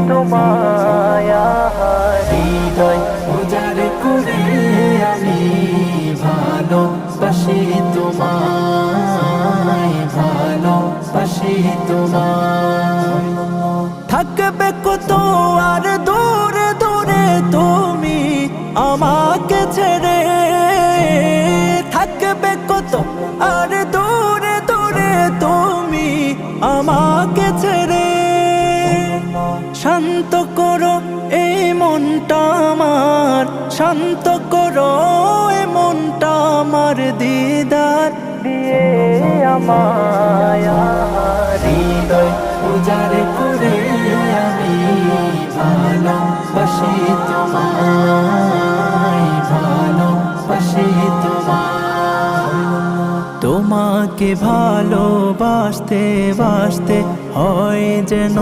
তোমায় হৃদয় উজাড় করে আমি ভালোবাসি তোমায়, ভালোবাসি তোমায়। থাকবে কত আর দূরে দূরে তুমি আমাকে ছেড়ে, থাকবে কত আর দূরে দূরে তুমি আমাকে ছেড়ে। শান্ত করো এই মনটা আমার, শান্ত করো এই মনটা আমার, দিদার দিয়ে আমায় হৃদয় উজাড় করে আমি ভালোবাসি তোমায়, ভালোবাসি তোমায়। তোমাকে ভালোবাসতে বাসতে হয় যেন